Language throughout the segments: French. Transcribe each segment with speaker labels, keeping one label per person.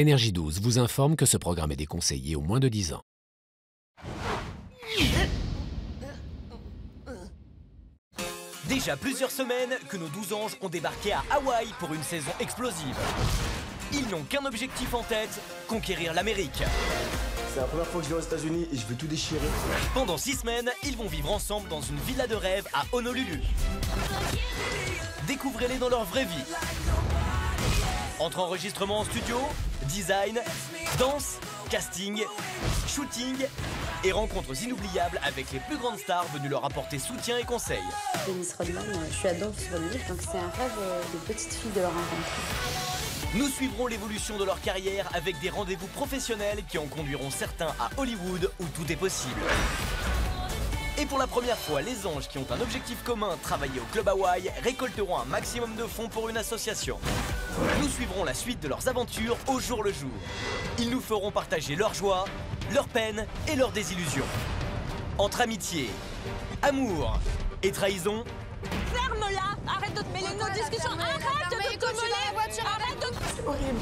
Speaker 1: Énergie 12 vous informe que ce programme est déconseillé aux moins de 10 ans.
Speaker 2: Déjà plusieurs semaines que nos 12 anges ont débarqué à Hawaï pour une saison explosive. Ils n'ont qu'un objectif en tête, conquérir l'Amérique.
Speaker 3: C'est la première fois que je vais aux États-Unis et je vais tout déchirer.
Speaker 2: Pendant 6 semaines, ils vont vivre ensemble dans une villa de rêve à Honolulu. Découvrez-les dans leur vraie vie. Entre enregistrements en studio, design, danse, casting, shooting et rencontres inoubliables avec les plus grandes stars venues leur apporter soutien et conseils.
Speaker 4: Dennis Rodman, je suis ado sur le livre, donc c'est un rêve de petite fille de leur rencontrer.
Speaker 2: Nous suivrons l'évolution de leur carrière avec des rendez-vous professionnels qui en conduiront certains à Hollywood où tout est possible. Et pour la première fois, les anges qui ont un objectif commun, travailler au Club Hawaï, récolteront un maximum de fonds pour une association. Nous suivrons la suite de leurs aventures au jour le jour. Ils nous feront partager leur joie, leur peine et leurs désillusions. Entre amitié, amour et trahison.
Speaker 5: Ferme-la! Arrête de te mêler de nos discussions! Arrête de te coller! Arrête de...
Speaker 4: C'est horrible.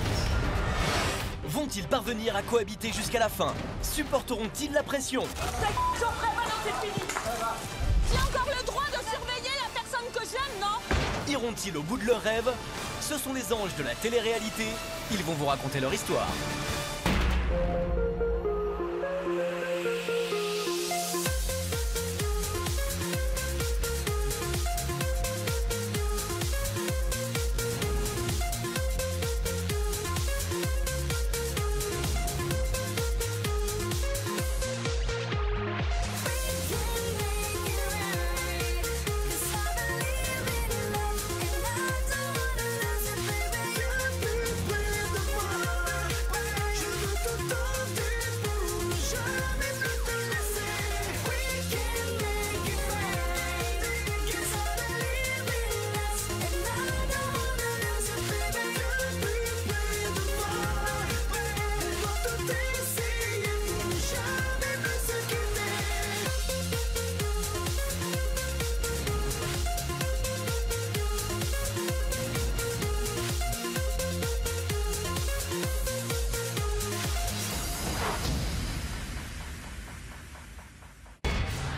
Speaker 2: Vont-ils parvenir à cohabiter jusqu'à la fin? Supporteront-ils la pression?
Speaker 5: J'en ferai pas, non, c'est fini! J'ai encore le droit de surveiller la personne que j'aime, non?
Speaker 2: Iront-ils au bout de leurs rêves? Ce sont les anges de la télé-réalité. Ils vont vous raconter leur histoire.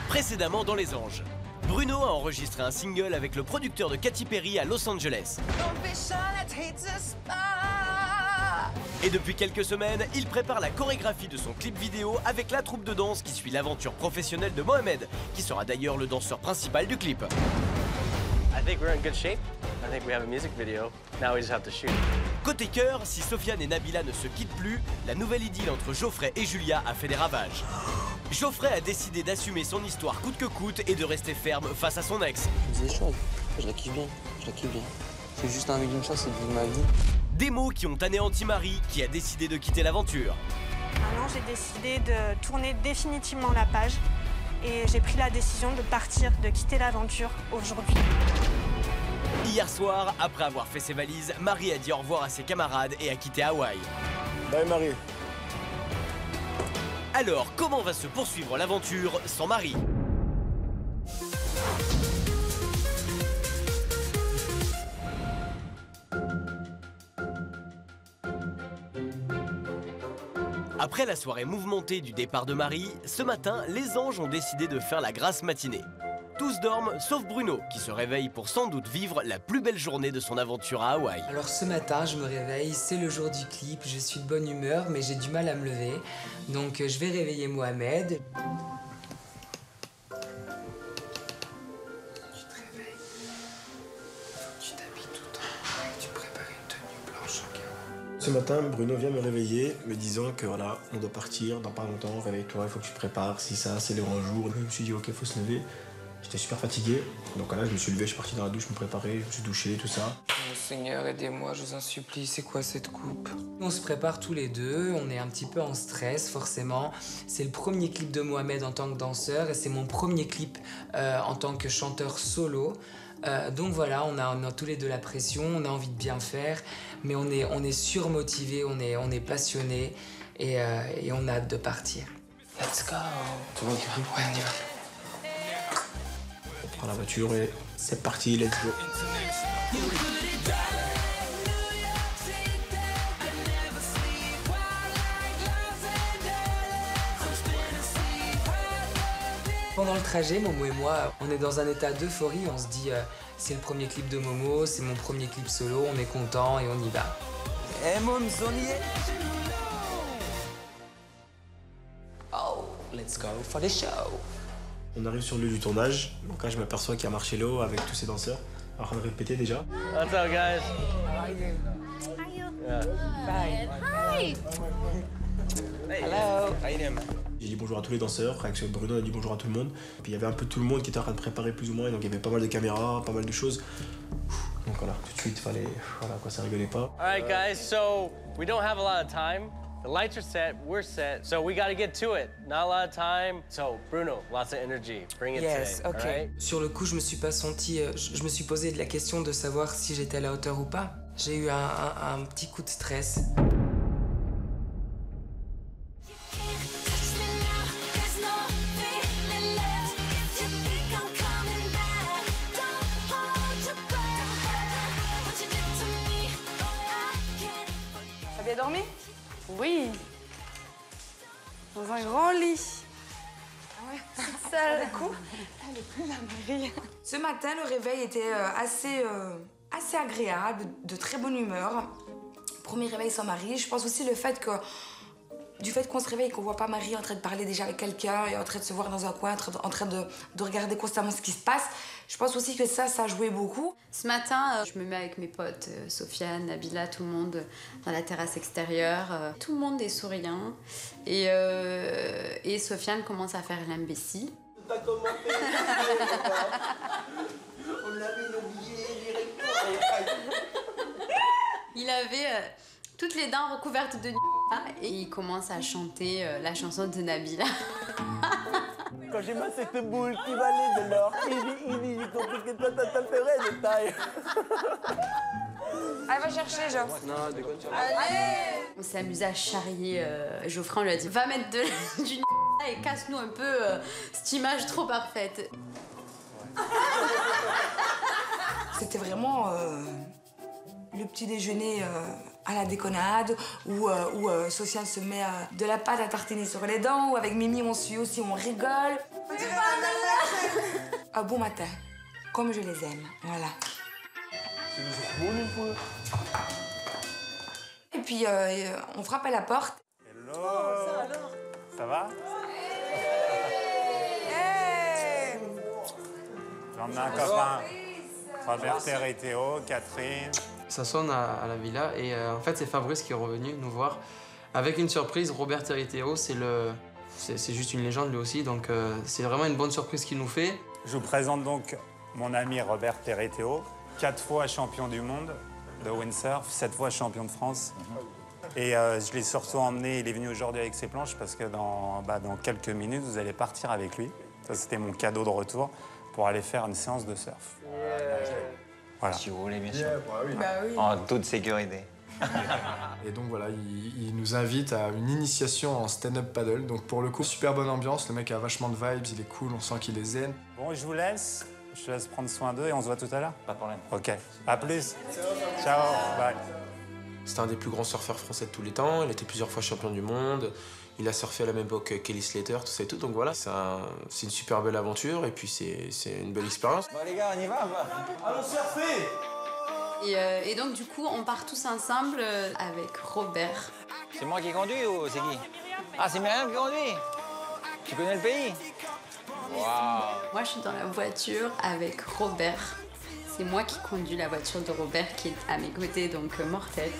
Speaker 2: Précédemment dans Les Anges, Bruno a enregistré un single avec le producteur de Katy Perry à Los Angeles. Et depuis quelques semaines, il prépare la chorégraphie de son clip vidéo avec la troupe de danse qui suit l'aventure professionnelle de Mohamed, qui sera d'ailleurs le danseur principal du clip.
Speaker 6: I think we're in good shape. I think we have a music video. Now we just have to shoot.
Speaker 2: Côté cœur, si Sofiane et Nabila ne se quittent plus, la nouvelle idylle entre Geoffrey et Julia a fait des ravages. Geoffrey a décidé d'assumer son histoire coûte que coûte et de rester ferme face à son ex.
Speaker 7: Je dis des choses, je la kiffe bien, je la kiffe bien. Je suis juste un mec d'une chance, c'est de vivre ma vie.
Speaker 2: Des mots qui ont anéanti Marie, qui a décidé de quitter l'aventure.
Speaker 8: Maintenant, j'ai décidé de tourner définitivement la page et j'ai pris la décision de partir, de quitter l'aventure aujourd'hui.
Speaker 2: Hier soir, après avoir fait ses valises, Marie a dit au revoir à ses camarades et a quitté Hawaï.
Speaker 3: Bye Marie.
Speaker 2: Alors, comment va se poursuivre l'aventure sans Marie? Après la soirée mouvementée du départ de Marie, ce matin, les anges ont décidé de faire la grasse matinée. Tous dorment, sauf Bruno, qui se réveille pour sans doute vivre la plus belle journée de son aventure à Hawaï.
Speaker 9: Alors ce matin, je me réveille, c'est le jour du clip, je suis de bonne humeur, mais j'ai du mal à me lever. Donc je vais réveiller Mohamed. Tu te réveilles, tu t'habilles tout en tu prépares une tenue blanche au cas où.
Speaker 3: Ce matin, Bruno vient me réveiller, me disant que voilà, on doit partir dans pas longtemps, réveille-toi, il faut que tu prépares, si ça, c'est le grand jour. Je me suis dit, ok, faut se lever. J'étais super fatigué, donc là je me suis levé, je suis parti dans la douche, me préparer, je me suis douché, tout ça.
Speaker 9: Oh, Seigneur, aidez-moi, je vous en supplie, c'est quoi cette coupe? On se prépare tous les deux, on est un petit peu en stress forcément. C'est le premier clip de Mohamed en tant que danseur et c'est mon premier clip en tant que chanteur solo. Donc voilà, on a tous les deux la pression, on a envie de bien faire, mais on est surmotivé, on est passionné et on a hâte de partir. Let's go!
Speaker 3: Tout le monde y va?
Speaker 9: Ouais, on y va.
Speaker 3: On prend la voiture et c'est parti, let's go.
Speaker 9: Pendant le trajet, Momo et moi, on est dans un état d'euphorie. On se dit, c'est le premier clip de Momo, c'est mon premier clip solo, on est content et on y va.
Speaker 7: Eh Moms, on y est.
Speaker 9: Oh, let's go for the show.
Speaker 3: On arrive sur le lieu du tournage, donc là je m'aperçois qu'il y a Marcello avec tous ses danseurs, en train de répéter déjà.
Speaker 6: What's up, guys?
Speaker 5: Hi.
Speaker 6: Hello. How you doing, man?
Speaker 3: J'ai dit bonjour à tous les danseurs, avec Bruno on a dit bonjour à tout le monde. Puis il y avait un peu tout le monde qui était en train de préparer plus ou moins, donc il y avait pas mal de caméras, pas mal de choses. Donc voilà, tout de suite fallait, voilà quoi, ça rigolait pas.
Speaker 6: All right, guys, so we don't have a lot of time. The lights are set, we're set, so we gotta get to it. Not a lot of time, so Bruno, lots of energy. Bring it
Speaker 9: Yes,
Speaker 6: today,
Speaker 9: ok.
Speaker 6: all right?
Speaker 9: Sur le coup, je me suis pas senti... je me suis posé la question de savoir si j'étais à la hauteur ou pas. J'ai eu un petit coup de stress.
Speaker 10: T'as bien dormi? Oui. Dans un grand lit. Ah ouais, toute seule. Du coup, elle est plus la Marie.
Speaker 11: Ce matin, le réveil était assez agréable, de très bonne humeur. Premier réveil sans Marie. Je pense aussi du fait qu'on se réveille et qu'on voit pas Marie en train de parler déjà avec quelqu'un et en train de se voir dans un coin, en train de regarder constamment ce qui se passe. Je pense aussi que ça a joué beaucoup.
Speaker 4: Ce matin, je me mets avec mes potes, Sofiane, Nabila, tout le monde dans la terrasse extérieure. Tout le monde est souriant. Et Sofiane commence à faire l'imbécile.
Speaker 12: T'as commenté. On l'avait oublié directement.
Speaker 4: Il avait toutes les dents recouvertes de et il commence à chanter la chanson de Nabila.
Speaker 12: Quand j'ai mis cette boule qui valait de l'or, j'ai compris que toi t'as fait vrai de taille.
Speaker 10: Allez, va chercher, Jo.
Speaker 7: Non, déconne.
Speaker 10: Allez.
Speaker 4: On s'est amusé à charrier Geoffrey, on lui a dit va mettre du et casse-nous un peu cette image trop parfaite.
Speaker 11: C'était vraiment le petit déjeuner à la déconnade, où Sofiane se met de la pâte à tartiner sur les dents, ou avec Mimi on suit aussi, on rigole. Un bon matin, comme je les aime, voilà. Et puis on frappe à la porte.
Speaker 13: Hello. Ça va? J'ai emmené un copain, Robert et Théo, Catherine.
Speaker 7: Ça sonne à la villa et en fait c'est Fabrice qui est revenu nous voir avec une surprise. Robert Théo, c'est juste une légende lui aussi, donc c'est vraiment une bonne surprise qu'il nous fait.
Speaker 13: Je vous présente donc mon ami Robert Théo, 4 fois champion du monde de windsurf, 7 fois champion de France. Et je l'ai surtout emmené, il est venu aujourd'hui avec ses planches parce que dans quelques minutes, vous allez partir avec lui. Ça, c'était mon cadeau de retour pour aller faire une séance de surf. Voilà.
Speaker 14: Si vous voulez, bien sûr.
Speaker 10: Bah oui.
Speaker 14: En toute sécurité.
Speaker 15: Et donc voilà, il nous invite à une initiation en stand-up paddle. Donc pour le coup, super bonne ambiance, le mec a vachement de vibes, il est cool, on sent qu'il est zen.
Speaker 13: Bon, je vous laisse. Je te laisse prendre soin d'eux et on se voit tout à l'heure.
Speaker 14: Pas de problème.
Speaker 13: Ok, à plus. Ciao, bye.
Speaker 7: C'était un des plus grands surfeurs français de tous les temps, il était plusieurs fois champion du monde, il a surfé à la même époque que Kelly Slater, tout ça et tout, donc voilà, c'est une super belle aventure et puis c'est une belle expérience.
Speaker 14: Bon les gars, on y va.
Speaker 12: Allons surfer.
Speaker 4: Et donc du coup, on part tous ensemble avec Robert.
Speaker 14: C'est moi qui conduis ou c'est qui? Ah, c'est Myriam qui conduit. Tu connais le pays? Waouh.
Speaker 4: Moi, je suis dans la voiture avec Robert. C'est moi qui conduis la voiture de Robert qui est à mes côtés, donc mortel.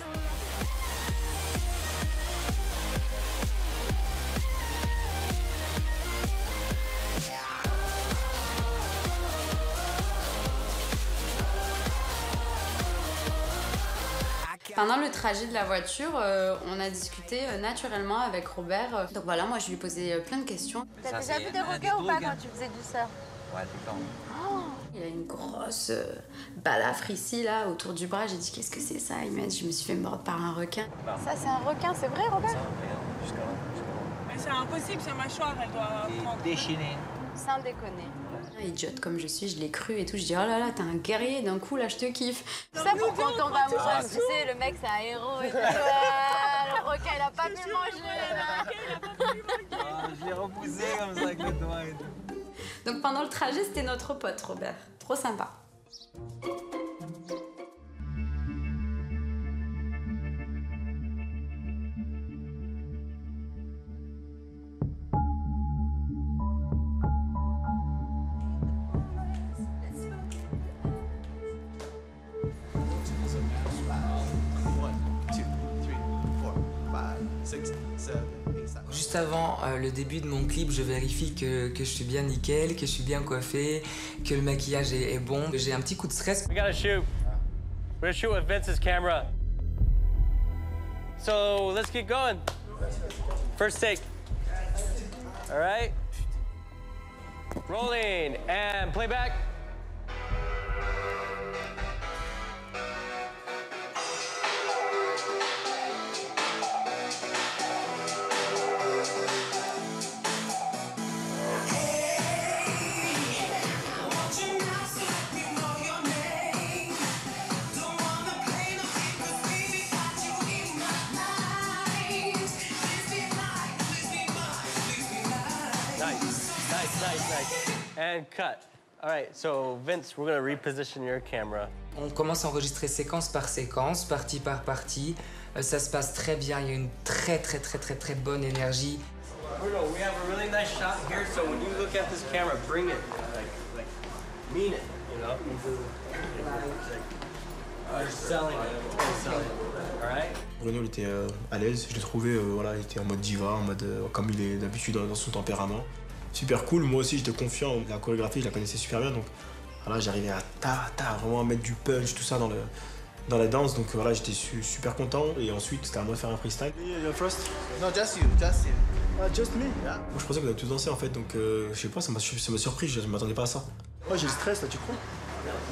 Speaker 4: Pendant le trajet de la voiture, on a discuté naturellement avec Robert. Donc voilà, moi je lui ai posé plein de questions.
Speaker 5: T'as déjà vu des requins ou pas quand tu faisais du surf?
Speaker 14: Ouais, tout le temps.
Speaker 4: Il a une grosse balafre ici, là, autour du bras. J'ai dit, qu'est-ce que c'est ça? Il m'a dit, je me suis fait mordre par un requin.
Speaker 5: Ça, c'est un requin, c'est vrai, Robert?
Speaker 8: Mais c'est impossible, sa mâchoire, elle doit prendre.
Speaker 14: Déchaîné.
Speaker 4: Sans déconner. Idiote comme je suis, je l'ai cru et tout. Je dis, oh là là, t'es un guerrier, d'un coup, là, je te kiffe.
Speaker 5: C'est ça pour qu'on tombe amoureux. Tu sais, le mec, c'est un héros et tout. Le requin, il a pas pu manger.
Speaker 14: Je l'ai repoussé comme ça avec le doigt et tout.
Speaker 4: Donc pendant le trajet, c'était notre pote Robert. Trop sympa.
Speaker 9: Juste avant le début de mon clip, je vérifie que je suis bien nickel, que je suis bien coiffée, que le maquillage est bon. J'ai un petit coup de stress.
Speaker 6: We gotta shoot. We're gonna shoot with Vince's camera. So let's get going. First take. All right. Rolling and playback. Nice. And cut. All right, so Vince, we're gonna reposition your camera.
Speaker 9: On commence à enregistrer séquence par séquence, partie par partie. Ça se passe très bien, il y a une très bonne énergie.
Speaker 6: Bruno, we have a really nice shot here, so when you look at this camera, bring it, like mean it, you know? Selling it, all right?
Speaker 3: Bruno, il était à l'aise, je l'ai trouvé, voilà, il était en mode diva, en mode comme il est d'habitude dans son tempérament. Super cool, moi aussi j'étais confiant, la chorégraphie je la connaissais super bien, donc voilà, j'arrivais à vraiment à mettre du punch, tout ça dans la danse, donc voilà, j'étais super content, et ensuite c'était à moi de faire un freestyle.
Speaker 12: You're first? No, just you. Just me, yeah.
Speaker 3: Moi je pensais qu'on allait tous danser en fait, donc je sais pas, ça m'a surpris, je m'attendais pas à ça.
Speaker 12: Moi j'ai le stress là, tu crois?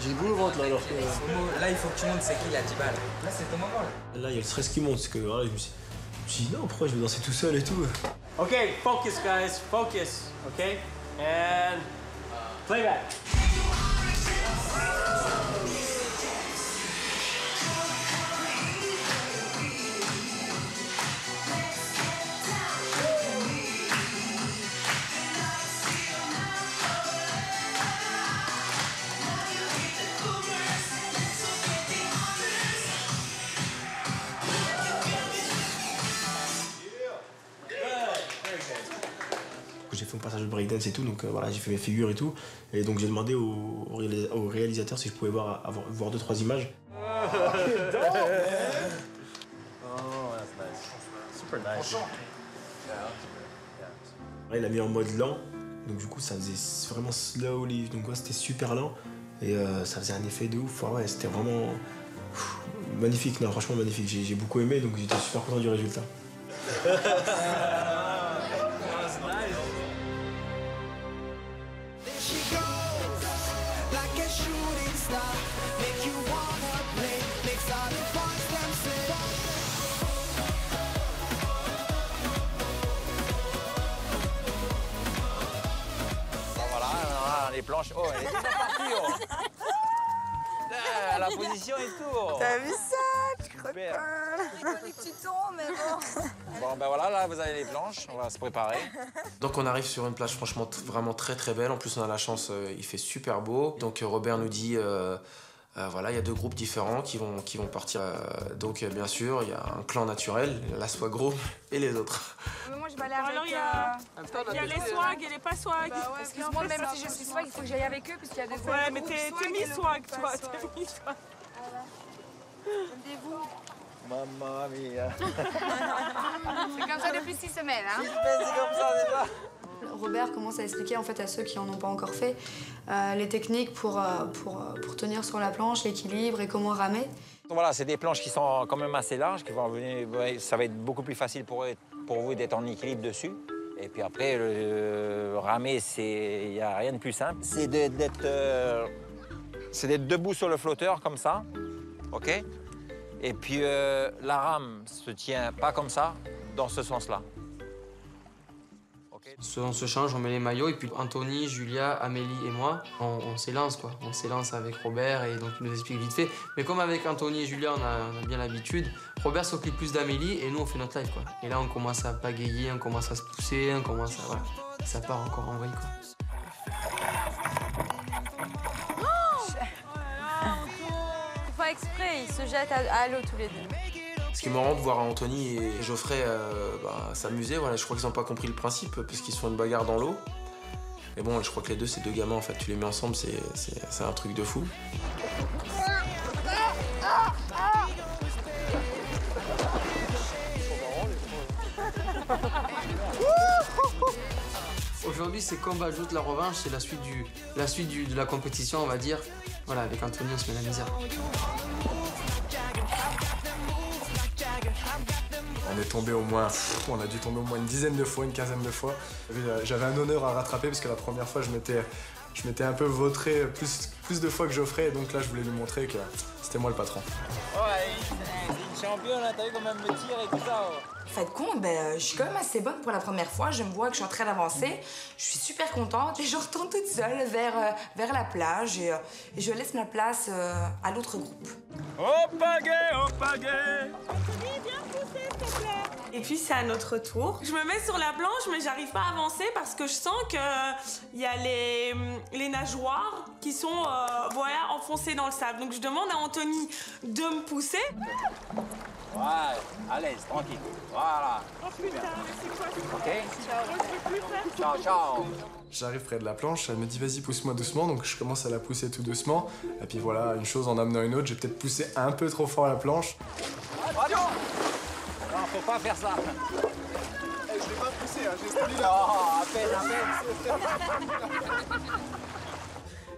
Speaker 12: J'ai le boule au ventre là alors que...
Speaker 9: Là il faut que tu montes c'est qui la 10 balles. Là c'est ton moment là.
Speaker 3: Là il y a le stress qui monte, parce que voilà, je me suis dit non, pourquoi je vais danser tout seul et tout.
Speaker 6: Okay, focus guys, focus, okay? And playback.
Speaker 3: J'ai fait mon passage de breakdance et tout, donc voilà, j'ai fait mes figures et tout. Et donc j'ai demandé au réalisateur si je pouvais voir 2-3 images.
Speaker 6: Oh, that's nice. Super nice.
Speaker 3: Là, il a mis en mode lent, donc du coup ça faisait vraiment slowly, donc ouais, c'était super lent. Et ça faisait un effet de ouf, enfin, ouais, c'était vraiment magnifique, non, franchement magnifique. J'ai beaucoup aimé, donc j'étais super content du résultat.
Speaker 14: Les planches, oh, elle est déjà partie, oh. La position et tout. Oh.
Speaker 10: T'as vu ça? Je crois
Speaker 14: Super.
Speaker 10: pas. J'ai connu que tu tombes, mais bon.
Speaker 14: Bon, ben voilà, là, vous avez les planches, on va se préparer.
Speaker 7: Donc on arrive sur une plage franchement vraiment très belle. En plus on a la chance, il fait super beau. Donc Robert nous dit, voilà, il y a 2 groupes différents qui vont partir. Donc bien sûr, il y a un clan naturel, la Swag Group et les autres.
Speaker 10: Mais moi je vais aller avec...
Speaker 5: Alors il y a les swag et les pas swag.
Speaker 10: Bah ouais, excuse-moi, même si je suis swag, il faut que j'aille avec eux parce qu'il y a des...
Speaker 5: Ouais, mais t'es mi-swag, toi. T'es mi-swag.
Speaker 10: Rendez-vous.
Speaker 14: Mamma mia.
Speaker 10: C'est comme ça depuis 6 semaines, hein?
Speaker 14: C'est comme ça déjà.
Speaker 11: Robert commence à expliquer en fait à ceux qui n'en ont pas encore fait les techniques pour tenir sur la planche, l'équilibre et comment ramer.
Speaker 14: Voilà, c'est des planches qui sont quand même assez larges, qui vont venir, ça va être beaucoup plus facile pour vous d'être en équilibre dessus. Et puis après, ramer, il n'y a rien de plus simple. C'est d'être debout sur le flotteur comme ça, ok? Et puis la rame se tient pas comme ça, dans ce sens-là.
Speaker 16: On se change, on met les maillots et puis Anthony, Julia, Amélie et moi, on s'élance quoi. On s'élance avec Robert et donc il nous explique vite fait. Mais comme avec Anthony et Julia, on a bien l'habitude, Robert s'occupe plus d'Amélie et nous on fait notre live quoi. Et là on commence à pagayer, on commence à se pousser, on commence à... Voilà. Ça part encore en vrille quoi.
Speaker 10: exprès, ils se jettent à l'eau tous les deux.
Speaker 7: Ce qui est marrant de voir Anthony et Geoffrey s'amuser, voilà, je crois qu'ils n'ont pas compris le principe puisqu'ils se font une bagarre dans l'eau. Mais bon, je crois que les deux, c'est deux gamins en fait, tu les mets ensemble, c'est un truc de fou.
Speaker 16: Aujourd'hui, c'est combat joute la revanche, c'est la suite de la compétition, on va dire. Voilà, avec Anthony, on se met la misère.
Speaker 15: On est tombé au moins, on a dû tomber au moins une dizaine de fois, une quinzaine de fois. J'avais un honneur à rattraper parce que la première fois, je m'étais un peu vautré plus de fois que Geoffrey, et donc là, je voulais lui montrer que c'était moi le patron.
Speaker 14: Ouais, c'est une championne, là, t'as vu comment elle me tire et tout ça.
Speaker 11: Faites compte, je suis quand même assez bonne pour la première fois. Je me vois que je suis en train d'avancer. Je suis super contente et je retourne toute seule vers la plage et je laisse ma place à l'autre groupe.
Speaker 17: Au pagaie, au pagaie.
Speaker 18: Et puis c'est à notre tour. Je me mets sur la planche mais j'arrive pas à avancer parce que je sens qu'il y a les nageoires qui sont enfoncées dans le sable. Donc je demande à Anthony de me pousser.
Speaker 14: Ouais, à l'aise, tranquille. Voilà.
Speaker 18: Oh putain, mais c'est quoi ce
Speaker 14: Ok.
Speaker 18: Je peux plus faire.
Speaker 14: Ciao, ciao.
Speaker 15: J'arrive près de la planche, elle me dit vas-y pousse-moi doucement, donc je commence à la pousser tout doucement. Et puis voilà, une chose en amenant une autre, j'ai peut-être poussé un peu trop fort la planche.
Speaker 14: Attention. Non, faut pas faire ça.
Speaker 17: Je l'ai pas poussé, hein, j'ai celui-là.
Speaker 14: Non, à peine.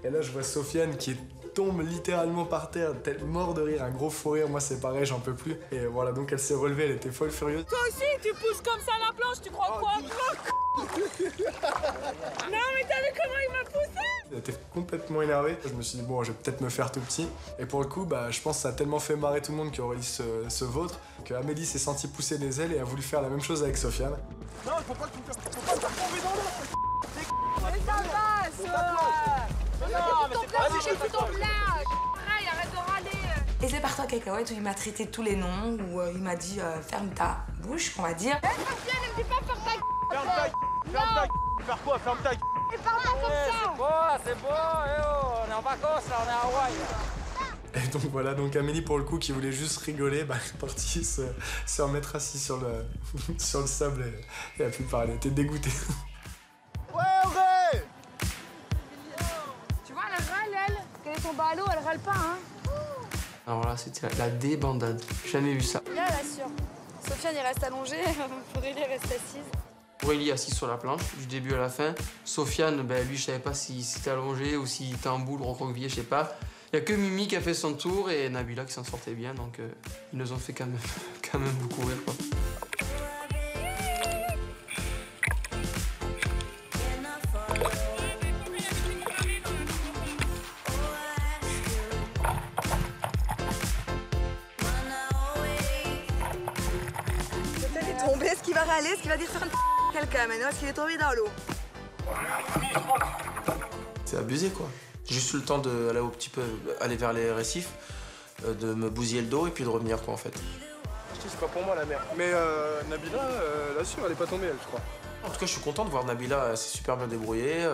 Speaker 15: Et là je vois Sofiane qui tombe littéralement par terre, tel mort de rire, un gros fou rire, moi c'est pareil, j'en peux plus. Et voilà, donc elle s'est relevée, elle était folle furieuse.
Speaker 18: Toi aussi, tu pousses comme ça la planche, tu crois quoi? Non mais t'as vu comment il m'a poussé?
Speaker 15: Elle était complètement énervée. Je me suis dit bon, je vais peut-être me faire tout petit. Et pour le coup, je pense que ça a tellement fait marrer tout le monde qu'Aurélie se vautre, que Amélie s'est sentie pousser des ailes et a voulu faire la même chose avec Sofiane.
Speaker 17: Non, faut pas que tu me fasses tomber dans l'eau.
Speaker 10: Mais ça passe. Vas-y, j'ai plus ton blague. Arrête de râler.
Speaker 11: Et c'est parti en cacahuète où il m'a traité de tous les noms, où il m'a dit ferme ta bouche, qu'on va dire.
Speaker 10: Sofiane, ne me dis pas ferme ta gueule.
Speaker 17: Ferme ta gueule. Ferme ta gueule. Faire quoi? Ferme ta gueule.
Speaker 10: Et parle pas comme ça.
Speaker 14: C'est beau, eh oh, on est en vacances là, on est à Hawaï.
Speaker 15: Et donc voilà, donc Amélie pour le coup qui voulait juste rigoler, elle est partie se remettre assis sur le sable et a pu parler, elle était dégoûtée.
Speaker 17: Ouais, Auré.
Speaker 10: Tu vois, elle râle, elle. Quand elle tombe à l'eau, elle râle pas, hein.
Speaker 16: Alors là, c'était la débandade. Jamais vu ça.
Speaker 10: Là, elle assure. Sofiane, il reste allongé. Aurélie reste assise.
Speaker 16: Aurélie assise sur la planche, du début à la fin. Sofiane, lui, je savais pas s'il s'était allongé ou s'il était en boule, recroquevillé, je sais pas. Il y a que Mimi qui a fait son tour et Nabila qui s'en sortait bien, donc ils nous ont fait quand même beaucoup rire, quoi.
Speaker 11: Sofiane est tombé, est-ce qu'il va râler, est-ce qu'il va dire faire quelqu'un maintenant, est-ce qu'il est tombé dans l'eau?
Speaker 7: C'est abusé quoi. J'ai juste eu le temps d'aller aller vers les récifs, de me bousiller le dos et puis de revenir quoi en fait.
Speaker 17: C'est pas pour moi la mer. Mais Nabila, là sûr, elle est pas tombée elle, je crois.
Speaker 7: En tout cas, je suis content de voir Nabila, elle s'est super bien débrouillée.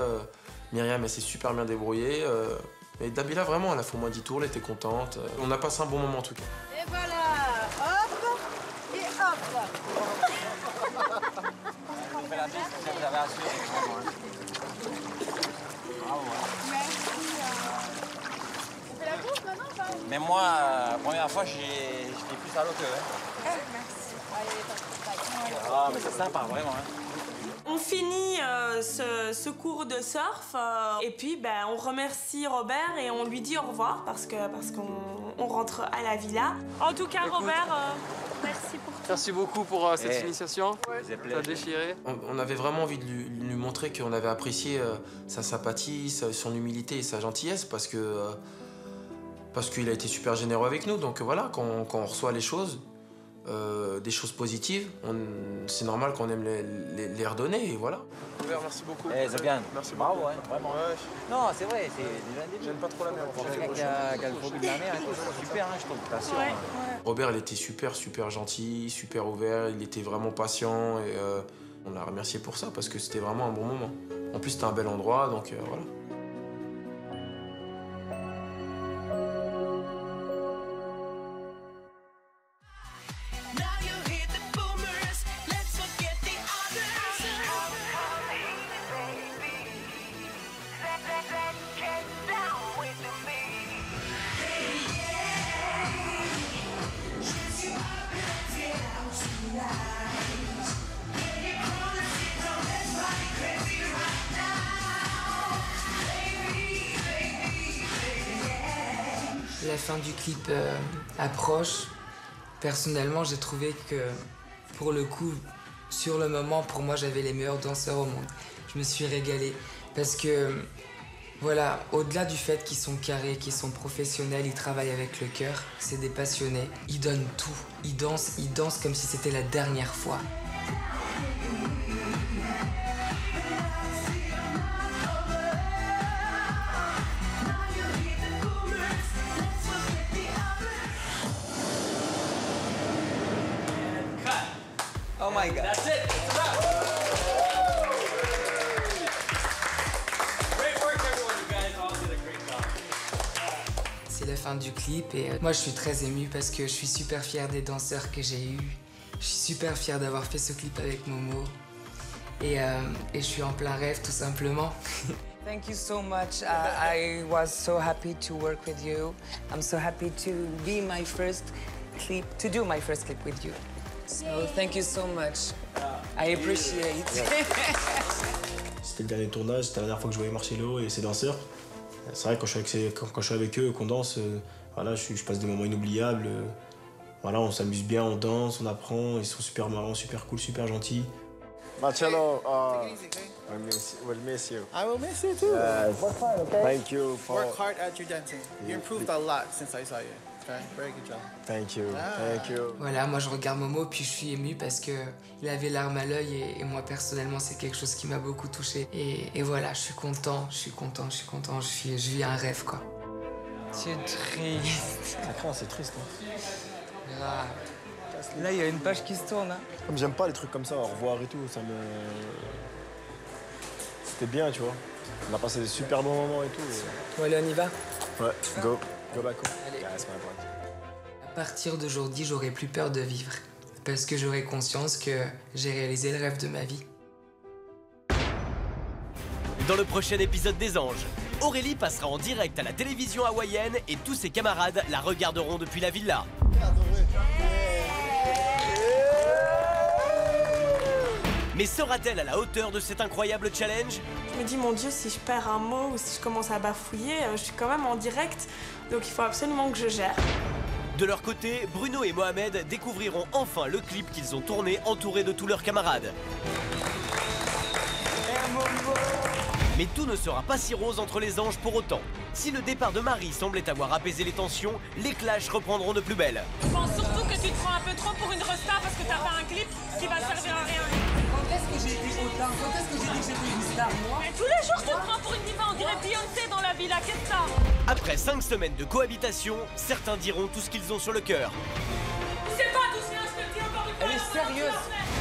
Speaker 7: Myriam, elle s'est super bien débrouillée. Mais Nabila, vraiment, elle a fait au moins 10 tours, elle était contente. On a passé un bon moment en tout cas.
Speaker 10: Et voilà. Hop. Et hop.
Speaker 14: On fait la piste, vous avez assuré. Bravo, hein.
Speaker 10: On fait la course maintenant ou pas?
Speaker 14: Mais moi, la première fois, j'étais plus à l'eau que.
Speaker 10: Merci. Allez,
Speaker 14: Ah, mais c'est sympa, vraiment. Hein.
Speaker 18: On finit ce cours de surf et puis on remercie Robert et on lui dit au revoir parce qu'on rentre à la villa. En tout cas, Robert, merci pour tout.
Speaker 16: Merci beaucoup pour cette initiation. Ça a déchiré.
Speaker 7: On avait vraiment envie de lui montrer qu'on avait apprécié sa sympathie, son humilité et sa gentillesse parce qu'il a été super généreux avec nous. Donc voilà, quand on reçoit les choses, des choses positives, c'est normal qu'on aime les redonner et voilà.
Speaker 17: Robert, merci beaucoup.
Speaker 14: C'est bien.
Speaker 17: Merci beaucoup.
Speaker 14: Bravo, hein, vraiment.
Speaker 17: Ouais.
Speaker 14: Non, c'est vrai, c'est déjà un début.
Speaker 17: J'aime pas trop la mer.
Speaker 14: Pour quelqu'un qui a le phobie de la mer et tout, c'est super, hein, je trouve. T'assures.
Speaker 18: Ouais.
Speaker 7: Robert, il était super gentil, super ouvert, il était vraiment patient et on l'a remercié pour ça parce que c'était vraiment un bon moment. En plus, c'était un bel endroit, donc voilà.
Speaker 9: La fin du clip approche. Personnellement, j'ai trouvé que, pour le coup, sur le moment, pour moi, j'avais les meilleurs danseurs au monde. Je me suis régalée parce que, voilà, au-delà du fait qu'ils sont carrés, qu'ils sont professionnels, ils travaillent avec le cœur, c'est des passionnés. Ils donnent tout. Ils dansent comme si c'était la dernière fois.
Speaker 19: Oh my God.
Speaker 6: That's it. It's a wrap. Great work, everyone. You guys all did a great job.
Speaker 9: C'est la fin du clip et moi je suis très émue parce que je suis super fière des danseurs que j'ai eus. Je suis super fière d'avoir fait ce clip avec Momo. Et je suis en plein rêve tout simplement.
Speaker 19: Thank you so much. I was so happy to work with you. I'm so happy to be my first clip, to do my first clip with you. So thank you so much. I appreciate.
Speaker 3: C'était le dernier tournage, c'était la dernière fois que je voyais Marcello et ses danseurs. C'est vrai quand je suis avec eux, qu'on danse, voilà, je passe des moments inoubliables. Voilà, on s'amuse bien, on danse, on apprend, ils sont super marrants, super cool, super gentils.
Speaker 17: Marcello, we'll miss you.
Speaker 12: I will miss you too.
Speaker 17: Work hard, okay? Thank you for...
Speaker 12: Work hard at your dancing. You improved a lot since I saw you. Okay? Very good job.
Speaker 17: Thank you. Thank you.
Speaker 9: Voilà, moi je regarde Momo puis je suis émue parce que il avait l'arme à l'œil et moi personnellement c'est quelque chose qui m'a beaucoup touchée. Et voilà, je suis content, je vis un rêve quoi.
Speaker 19: C'est triste.
Speaker 3: C'est triste. Hein.
Speaker 19: Là, il y a une page qui se tourne. Hein.
Speaker 3: Comme j'aime pas les trucs comme ça, au revoir et tout, ça me... C'était bien, tu vois. On a passé des super bons moments et tout.
Speaker 19: Bon, allez, on y va?
Speaker 3: Ouais, go back home.
Speaker 19: Allez.
Speaker 9: À partir d'aujourd'hui, j'aurai plus peur de vivre. Parce que j'aurai conscience que j'ai réalisé le rêve de ma vie.
Speaker 2: Dans le prochain épisode des Anges, Aurélie passera en direct à la télévision hawaïenne et tous ses camarades la regarderont depuis la villa. Mais sera-t-elle à la hauteur de cet incroyable challenge?
Speaker 18: Je me dis, mon Dieu, si je perds un mot ou si je commence à bafouiller, je suis quand même en direct, donc il faut absolument que je gère.
Speaker 2: De leur côté, Bruno et Mohamed découvriront enfin le clip qu'ils ont tourné entourés de tous leurs camarades. Mais tout ne sera pas si rose entre les anges pour autant. Si le départ de Marie semblait avoir apaisé les tensions, les clashs reprendront de plus belle.
Speaker 18: Je pense surtout que tu te prends un peu trop pour une resta parce que t'as fait un clip qui va servir à rien.
Speaker 19: Quand est-ce que j'ai été autant? Quand est-ce que j'ai dit que j'étais une star, moi?
Speaker 18: Mais tous les jours, tu te prends pour une diva, on dirait Beyoncé dans la villa, qu'est-ce que ça?
Speaker 2: Après 5 semaines de cohabitation, certains diront tout ce qu'ils ont sur le cœur.
Speaker 18: C'est pas tout ça, je te le dis encore une fois.
Speaker 19: Elle est sérieuse.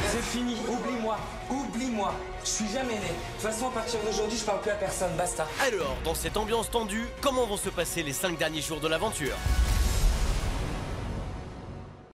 Speaker 19: C'est fini, oublie-moi, oublie-moi. Je suis jamais né. De toute façon, à partir d'aujourd'hui, je parle plus à personne, basta.
Speaker 2: Alors, dans cette ambiance tendue, comment vont se passer les 5 derniers jours de l'aventure?